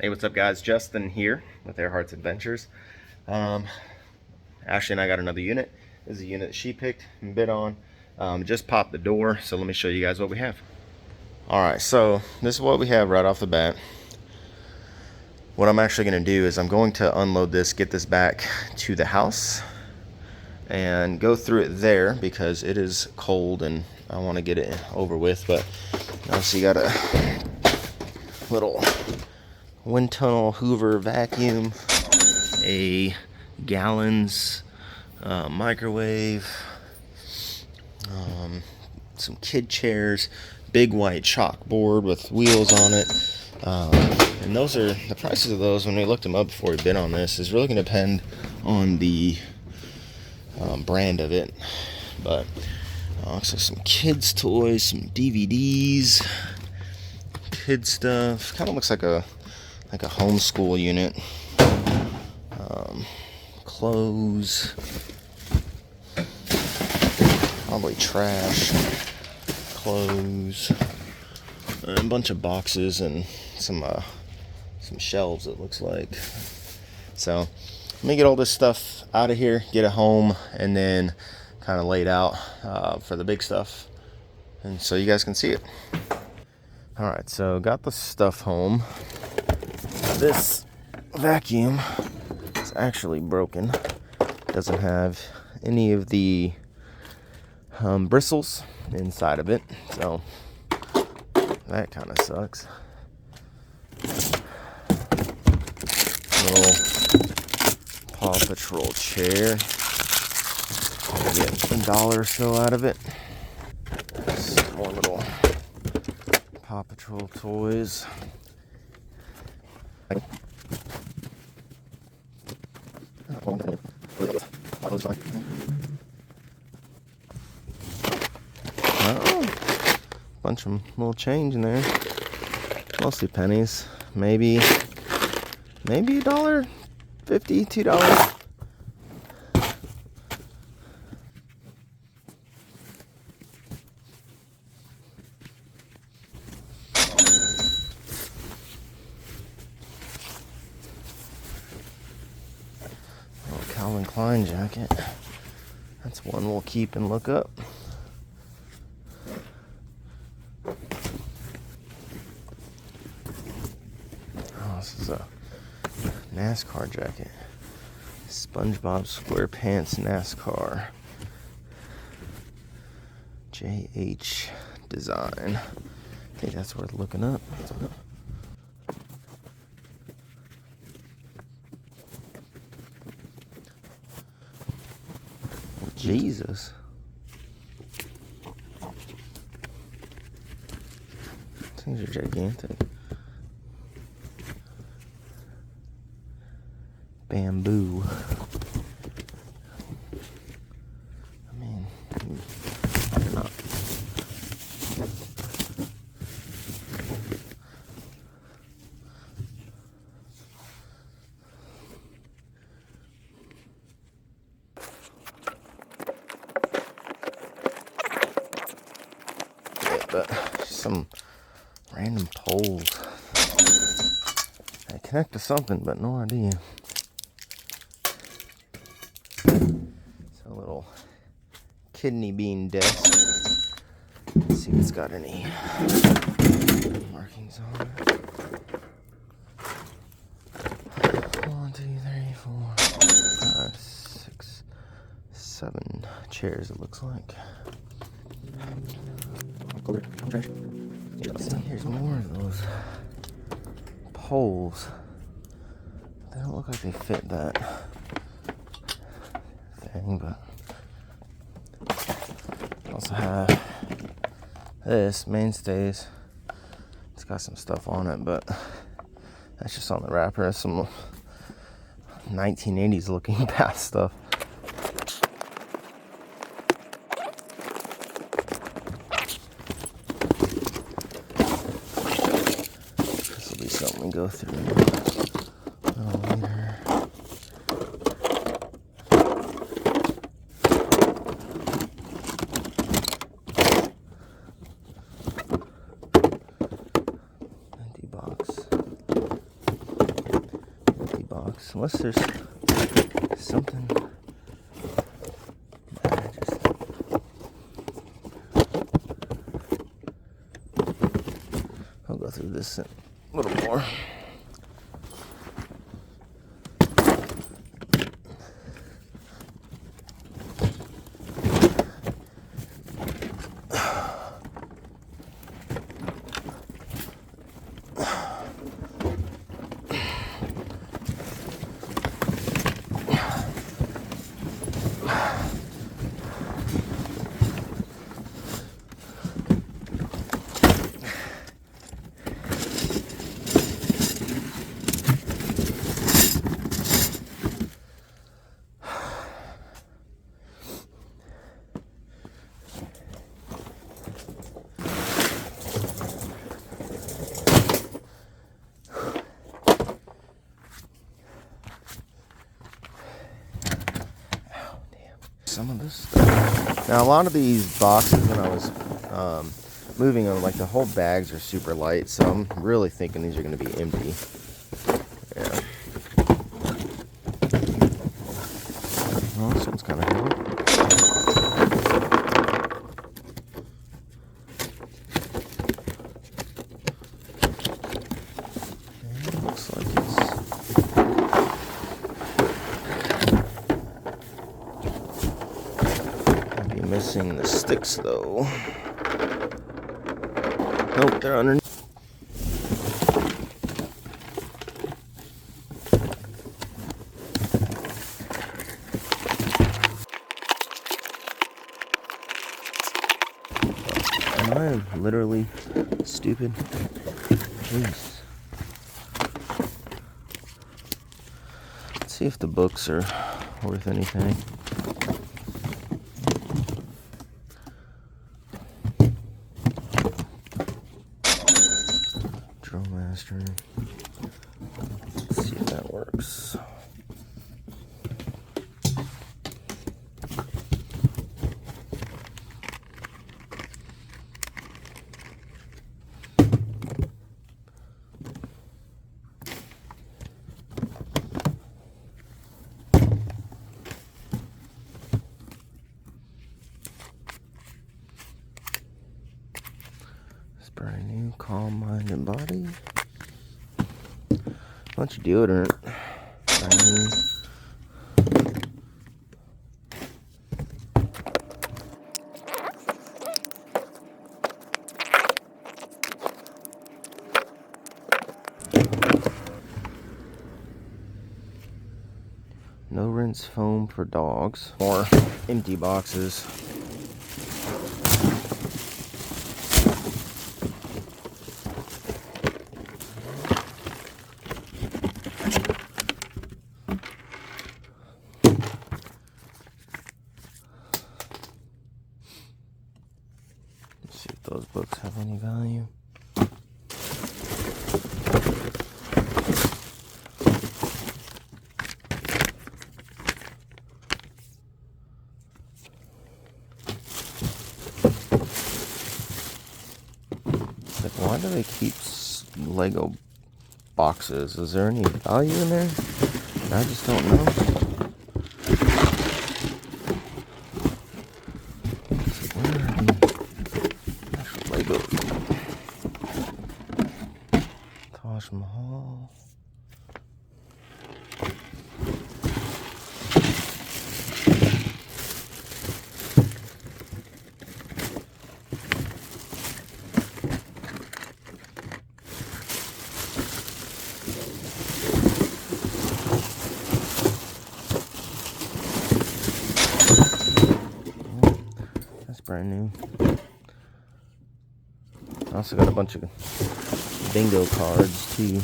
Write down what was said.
Hey, what's up guys? Justin here with Earhart's Adventures. Ashley and I got another unit. This is a unit that she picked and bid on. Just popped the door, so let me show you guys what we have. Alright, so this is what we have right off the bat. What I'm actually going to do is I'm going to unload this, get this back to the house, and go through it there because it is cold and I want to get it over with. But obviously you got a little wind tunnel Hoover vacuum, a gallons microwave, some kid chairs, big white chalkboard with wheels on it, and those are the prices of those. When we looked them up before we bid on this, is really going to depend on the brand of it. But so some kids toys, some DVDs, kid stuff. Kind of looks like a homeschool unit. Clothes, probably trash, clothes, and a bunch of boxes and some shelves, it looks like. So let me get all this stuff out of here, get it home, and then kind of laid out for the big stuff, and so you guys can see it. Alright, so got the stuff home. This vacuum is actually broken. Doesn't have any of the bristles inside of it, so that kind of sucks. Little Paw Patrol chair. Get $1 or so out of it. Some more little Paw Patrol toys. Oh, bunch of little change in there. Mostly pennies. Maybe $1.50, $2. Calvin Klein jacket. That's one we'll keep and look up. Oh, this is a NASCAR jacket. SpongeBob SquarePants NASCAR. JH design. I think that's worth looking up. Jesus. Things are gigantic. Bamboo. I mean, they're not. But some random poles. They connect to something, but no idea. It's a little kidney bean desk. Let's see if it's got any markings on it. 1, 2, 3, 4, 5, 6, 7 chairs, it looks like. Here's more of those poles. They don't look like they fit that thing, but I also have this mainstays. It's got some stuff on it, but that's just on the wrapper. That's some 1980s looking bath stuff. Something we go through. Empty box. box, unless there's something. I'll go through this a little more. Some of this stuff. Now, a lot of these boxes, when I was moving them, like the whole bags are super light, so I'm really thinking these are going to be empty. Yeah. Well, this one's kind of heavy. Looks like it's. Missing the sticks though. Nope, they're underneath. Am I literally stupid? Jeez. Let's see if the books are worth anything. Master. Let's see if that works. It's brand new, calm mind and body. Bunch of deodorant. No rinse foam for dogs. More empty boxes. See if those books have any value. Like, why do they keep Lego boxes? Is there any value in there? I just don't know. Taj Mahal. That's brand new. I also got a bunch of bingo cards too.